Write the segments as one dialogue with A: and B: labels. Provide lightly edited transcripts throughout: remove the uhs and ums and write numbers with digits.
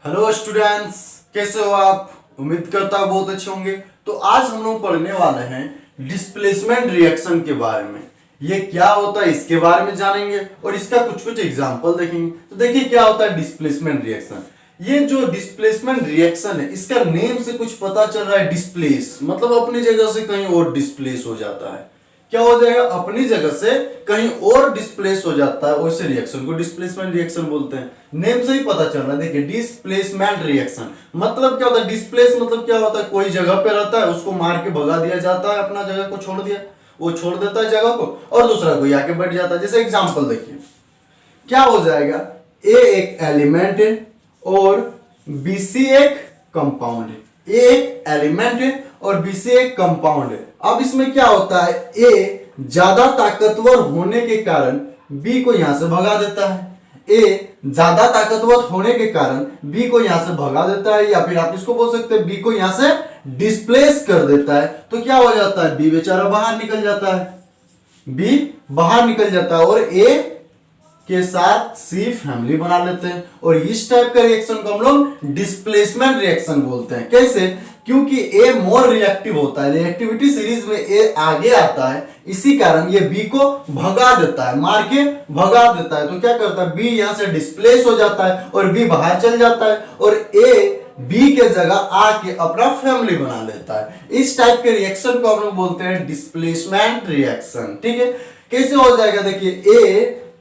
A: Hello students, कैसे हो आप? उम्मीद करता हूं बहुत अच्छे होंगे। तो आज हम लोग पढ़ने वाले हैं डिस्प्लेसमेंट रिएक्शन के बारे में। ये क्या होता है इसके बारे में जानेंगे और इसका कुछ कुछ एग्जांपल देखेंगे। तो देखिए क्या होता है डिस्प्लेसमेंट रिएक्शन। ये जो डिस्प्लेसमेंट रिएक्शन है, इसका नेम से कुछ पता चल रहा है। डिस्प्लेस मतलब अपनी जगह से कहीं और डिस्प्लेस हो जाता है। क्या हो जाएगा? अपनी जगह से कहीं और डिस्प्लेस हो जाता है, वैसे रिएक्शन को डिस्प्लेसमेंट रिएक्शन बोलते हैं। नेम से ही पता चल रहा है। देखिए डिस्प्लेसमेंट रिएक्शन मतलब क्या होता है? डिस्प्लेस मतलब क्या होता है? कोई जगह पे रहता है, उसको मार के भगा दिया जाता है, अपना जगह को छोड़ दिया, वो छोड़ देता है जगह को और दूसरा कोई आके बैठ जाता है। जैसे एग्जांपल देखिए क्या हो जाएगा। ए एक एलिमेंट है और बी सी एक कंपाउंड है। ए एक एलिमेंट है और बी सी एक कंपाउंड है। अब इसमें क्या होता है? ए ज्यादा ताकतवर होने के कारण बी को यहां से भगा देता है। ए ज्यादा ताकतवर होने के कारण बी को यहां से भगा देता है, या फिर आप इसको बोल सकते हैं बी को यहां से डिस्प्लेस कर देता है। तो क्या हो जाता है? बी बेचारा बाहर निकल जाता है। बी बाहर निकल जाता है और ए के साथ सी फैमिली बना लेते हैं। और इस टाइप का रिएक्शन को हम लोग डिस्प्लेसमेंट रिएक्शन बोलते हैं। कैसे? क्योंकि ए मोर रिएक्टिव होता है। रिएक्टिविटी सीरीज में ए आगे आता है, इसी कारण ये बी को भगा देता है, मार के भगा देता है। तो क्या करता है? बी यहां से डिस्प्लेस हो जाता है और बी बाहर चल जाता है और ए बी के जगह आके अपना फैमिली बना लेता है। इस टाइप के रिएक्शन को हम लोग बोलते हैं डिस्प्लेसमेंट रिएक्शन। ठीक है, कैसे हो जाएगा? देखिए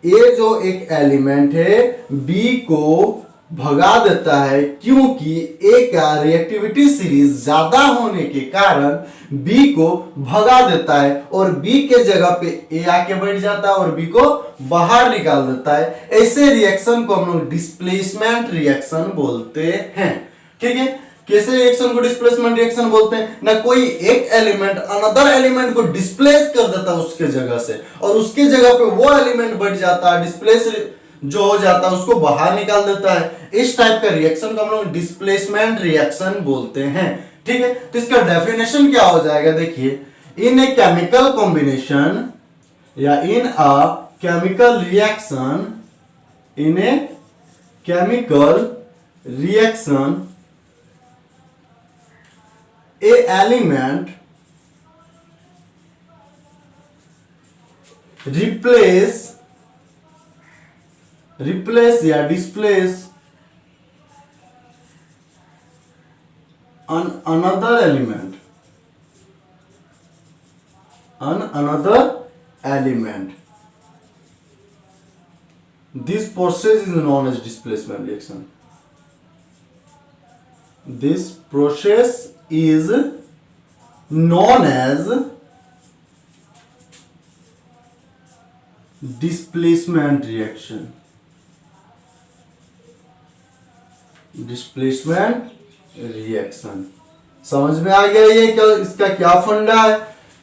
A: ए जो एक एलिमेंट है बी को भगा देता है, क्योंकि ए का रिएक्टिविटी सीरीज ज्यादा होने के कारण बी को भगा देता है और बी के जगह पे ए आके बैठ जाता है और बी को बाहर निकाल देता है। ऐसे रिएक्शन को हम लोग डिस्प्लेसमेंट रिएक्शन बोलते हैं। ठीक है, कैसे रिएक्शन को डिस्प्लेसमेंट रिएक्शन बोलते हैं? ना कोई एक एलिमेंट अनदर एलिमेंट को डिस्प्लेस कर देता है उसके जगह से, और उसके जगह पे वो एलिमेंट बढ़ जाता है, डिस्प्लेस जो हो जाता है उसको बाहर निकाल देता है। इस टाइप का रिएक्शन को हम लोग डिस्प्लेसमेंट रिएक्शन बोलते हैं। ठीक है, तो इसका डेफिनेशन क्या हो जाएगा? देखिए इन ए केमिकल कॉम्बिनेशन या in a chemical reaction, in a chemical reaction a element replace या displace another element, this process is known as displacement reaction. This process is known as displacement reaction. Displacement reaction समझ में आ गया? ये क्या, इसका क्या फंडा है?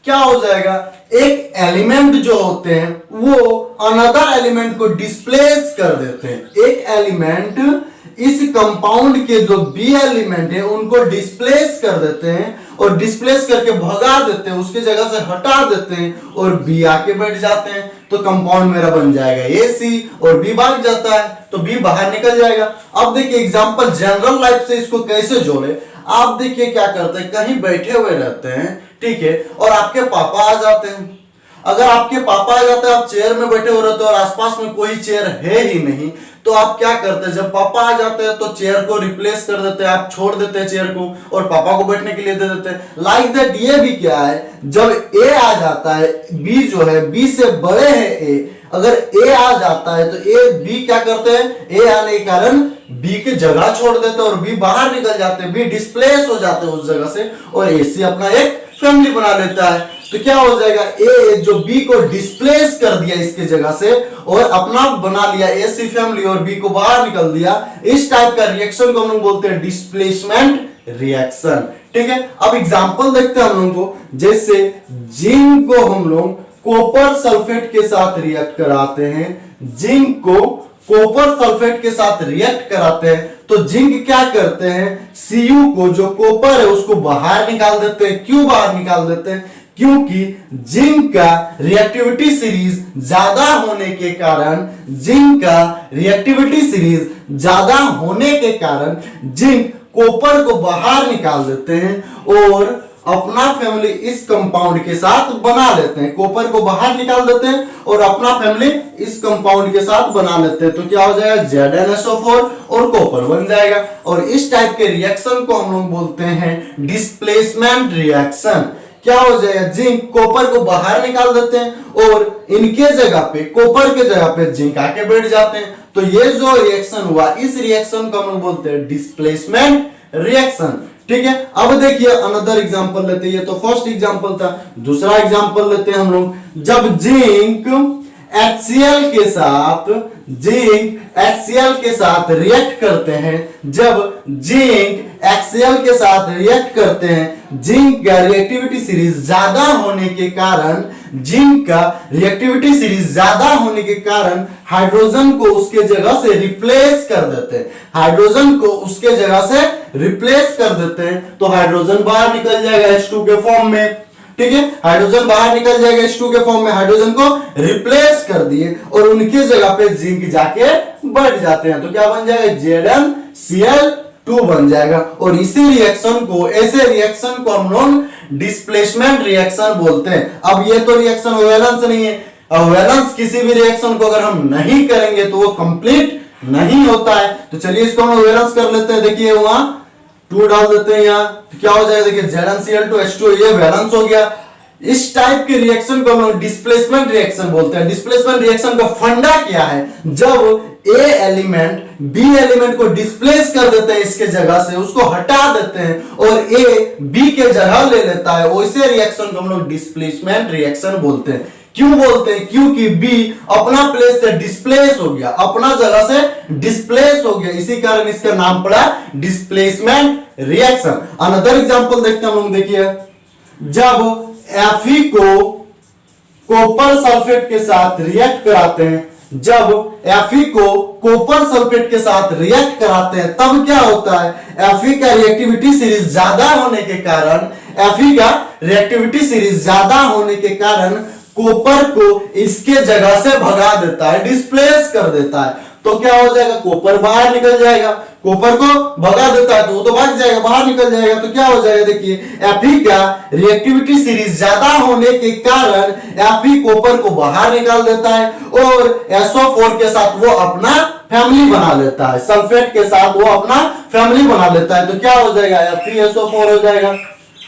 A: क्या हो जाएगा? एक एलिमेंट जो होते हैं वो अनदर एलिमेंट को डिस्प्लेस कर देते हैं। एक एलिमेंट इस कंपाउंड के जो बी एलिमेंट है उनको डिस्प्लेस कर देते हैं और डिस्प्लेस करके भगा देते हैं, उसके जगह से हटा देते हैं और बी आके बैठ जाते हैं। तो कंपाउंड मेरा बन जाएगा ए सी और बी भाग जाता है तो बी बाहर निकल जाएगा। अब देखिए एग्जांपल जनरल लाइफ से इसको कैसे जोड़े। आप देखिए क्या करते हैं, कहीं बैठे हुए रहते हैं, ठीक है, और आपके पापा आ जाते हैं। अगर आपके पापा आ जाते हैं, आप चेयर में बैठे हो रहते हो और आसपास में कोई चेयर है ही नहीं, तो आप क्या करते हैं? जब पापा आ जाते हैं तो चेयर को रिप्लेस कर देते हैं, आप छोड़ देते हैं चेयर को और पापा को बैठने के लिए दे देते हैं। लाइक दैट ये भी क्या है, जब ए आ जाता है, बी जो है बी से बड़े है ए, अगर ए आ जाता है तो ए बी क्या करते हैं? ए आने के कारण बी की जगह छोड़ देते हैं और बी बाहर निकल जाते हैं, बी डिस्प्लेस हो जाते हैं उस जगह से और ए सी अपना एक फैमिली बना लेता है। तो क्या हो जाएगा? ए जो बी को डिस्प्लेस कर दिया इसके जगह से और अपना बना लिया ए सी फैमिली और बी को बाहर निकल दिया। इस टाइप का रिएक्शन को हम लोग बोलते हैं डिस्प्लेसमेंट रिएक्शन। ठीक है, अब एग्जांपल देखते हैं हम लोग को। जैसे जिंक को हम लोग कॉपर सल्फेट के साथ रिएक्ट कराते हैं, जिंक को कॉपर सल्फेट के साथ रिएक्ट कराते हैं तो जिंक क्या करते हैं? Cu को जो कॉपर है उसको बाहर निकाल देते हैं। क्यों बाहर निकाल देते हैं? क्योंकि जिंक का रिएक्टिविटी सीरीज ज्यादा होने के कारण जिंक कॉपर को बाहर निकाल देते हैं और अपना फैमिली इस कंपाउंड के साथ बना लेते हैं। कॉपर को बाहर निकाल देते हैं और अपना फैमिली इस कंपाउंड के साथ बना लेते हैं। तो क्या हो जाएगा, ZnSO4 और कॉपर बन जाएगा। और इस टाइप के रिएक्शन को हम लोग बोलते हैं डिस्प्लेसमेंट रिएक्शन। क्या हो जाएगा, जिंक कॉपर को बाहर निकाल देते हैं और इनके जगह पे, कॉपर के जगह पे जिंक आके बैठ जाते हैं। तो ये जो रिएक्शन हुआ, इस रिएक्शन को हम लोग बोलते हैं डिस्प्लेसमेंट रिएक्शन। ठीक है, अब देखिए अनदर एग्जांपल लेते हैं। ये तो फर्स्ट एग्जांपल था। दूसरा एग्जांपल लेते हैं हम लोग। जब जिंक HCl के साथ रिएक्ट करते हैं, जिंक का रिएक्टिविटी सीरीज ज्यादा होने के कारण हाइड्रोजन को उसके जगह से रिप्लेस कर देते हैं। तो हाइड्रोजन बाहर निकल जाएगा H2 के फॉर्म में। ठीक है, हाइड्रोजन बाहर निकल जाएगा H2 के फॉर्म में, हाइड्रोजन को रिप्लेस कर दिए और उनके जगह पे जिंक जाके बढ़ जाते हैं। तो क्या बन जाएगा, ZnCl2 बन जाएगा। और ऐसे रिएक्शन को हम लोग डिस्प्लेसमेंट रिएक्शन बोलते हैं। अब ये तो रिएक्शन वैलेंस नहीं है। अब वैलेंस किसी भी रिएक्शन को अगर हम नहीं करेंगे तो वो कंप्लीट नहीं होता है। तो चलिए इसको हम वैलेंस कर लेते हैं। देखिए वहां 2 डाल देते हैं यहाँ, तो क्या हो जाएगा, देखिए ZnCl2H2, ये बैलेंस हो गया। इस टाइप के रिएक्शन को हम लोग डिस्प्लेसमेंट रिएक्शन बोलते हैं। डिस्प्लेसमेंट रिएक्शन का फंडा क्या है, जब A एलिमेंट B एलिमेंट को डिस्प्लेस कर देते हैं, इसके जगह से उसको हटा देते हैं और A B के जगह ले लेता है, वैसे रिएक्शन को हम लोग डिस्प्लेसमेंट रिएक्शन बोलते हैं। क्यों बोलते हैं, क्योंकि B अपना प्लेस से डिस्प्लेस हो गया, अपना जगह से डिस्प्लेस हो गया, इसी कारण इसका नाम पड़ा डिस्प्लेसमेंट रिएक्शन। अनदर एग्जांपल देखते हैं हम लोग। देखिए जब Fe को कॉपर सल्फेट के साथ रिएक्ट कराते हैं, तब क्या होता है, Fe का रिएक्टिविटी सीरीज ज्यादा होने के कारण कॉपर को इसके जगह से भगा देता है, डिस्प्लेस कर देता है। तो क्या हो जाएगा, कॉपर बाहर निकल जाएगा, कॉपर को भगा देता है तो वो तो भाग जाएगा, बाहर निकल जाएगा। तो क्या हो जाएगा, देखिए Fe का रिएक्टिविटी सीरीज ज्यादा होने के कारण Fe कॉपर को बाहर निकाल देता है और SO4 के साथ वो अपना फैमिली बना लेता है, सल्फेट के साथ वो अपना फैमिली बना लेता है। तो क्या हो जाएगा, FeSO4 हो जाएगा।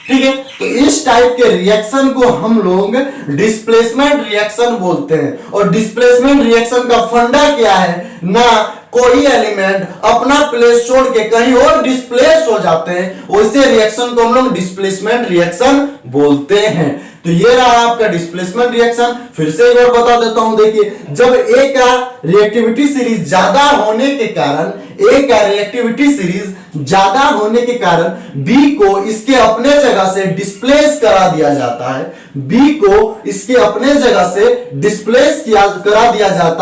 A: ठीक है, तो इस टाइप के रिएक्शन को हम लोग डिस्प्लेसमेंट रिएक्शन बोलते हैं। और डिस्प्लेसमेंट रिएक्शन का फंडा क्या है, ना कोई एलिमेंट अपना प्लेस छोड़ के कहीं और डिस्प्लेस हो जाते हैं, वैसे रिएक्शन को हम लोग डिस्प्लेसमेंट रिएक्शन बोलते हैं। तो ये रहा आपका डिस्प्लेसमेंट रिएक्शन। फिर से एक बार बता देता हूं। देखिए जब A का रिएक्टिविटी सीरीज ज्यादा होने के कारण B को इसके अपने जगह से डिस्प्लेस करा दिया जाता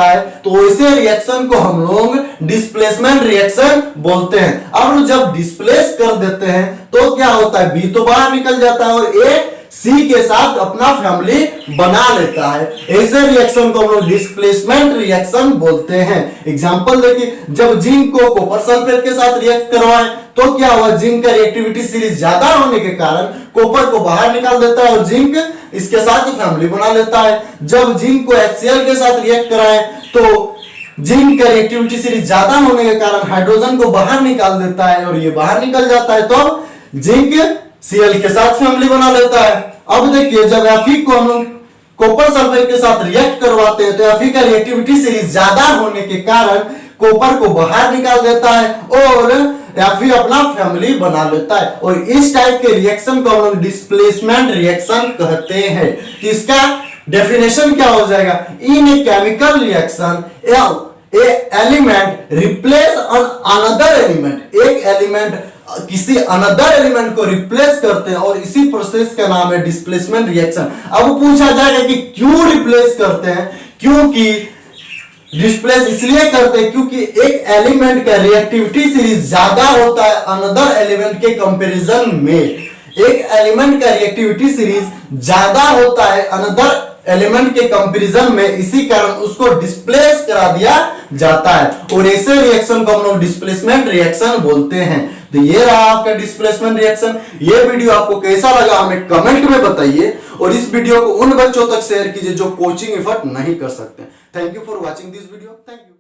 A: है, तो वैसे रिएक्शन को हम लोग डिस्प्लेसमेंट रिएक्शन बोलते हैं। अब जब डिस्प्लेस कर देते हैं तो क्या होता है, B तो बाहर निकल जाता है और A C के साथ अपना फैमिली बना लेता है। ऐसे रिएक्शन को हम लोग डिस्प्लेसमेंट रिएक्शन बोलते हैं। एग्जांपल देखिए, जब जिंक को कॉपर सल्फेट के साथ रिएक्ट करवाएं तो क्या हुआ, जिंक का रिएक्टिविटी सीरीज ज्यादा होने के कारण कॉपर को बाहर निकाल देता है और जिंक इसके साथ ही फैमिली बना लेता है। जब जिंक को HCl के साथ रिएक्ट कराएं तो जिंक का रिएक्टिविटी सीरीज ज्यादा होने के कारण हाइड्रोजन को बाहर निकाल देता है और ये बाहर निकल जाता है, तो जिंक Cl के साथ फैमिली बना लेता है। अब देखिए जब Fe को हम लोग कॉपर सल्फेट के साथ रिएक्ट करवाते हैं तो Fe का रिएक्टिविटी सीरीज ज्यादा होने के कारण कॉपर को बाहर निकाल देता है और Fe अपना फैमिली बना लेता है। और इस टाइप के रिएक्शन को हम लोग डिस्प्लेसमेंट रिएक्शन कहते हैं। कि इसका डेफिनेशन क्या हो जाएगा, in a chemical reaction a element replace another element, एक एलिमेंट किसी अनदर एलिमेंट को रिप्लेस करते हैं और इसी प्रोसेस का नाम है डिस्प्लेसमेंट रिएक्शन। अब पूछा जाएगा कि क्यों रिप्लेस करते हैं, क्योंकि डिस्प्लेस इसलिए करते हैं क्योंकि एक एलिमेंट का रिएक्टिविटी सीरीज ज्यादा होता है अनदर एलिमेंट के कंपैरिजन में। एक एलिमेंट का रिएक्टिविटी सीरीज ज्यादा होता है अनदर एलिमेंट के कंपैरिजन में, इसी कारण उसको डिस्प्लेस करा दिया जाता है और ऐसे रिएक्शन को हम लोग डिस्प्लेसमेंट रिएक्शन बोलते हैं। तो ये रहा आपका डिस्प्लेसमेंट रिएक्शन। ये वीडियो आपको कैसा लगा हमें कमेंट में बताइए और इस वीडियो को उन बच्चों तक शेयर कीजिए जो कोचिंग एफर्ट नहीं कर सकते। Thank you for watching this video. Thank you.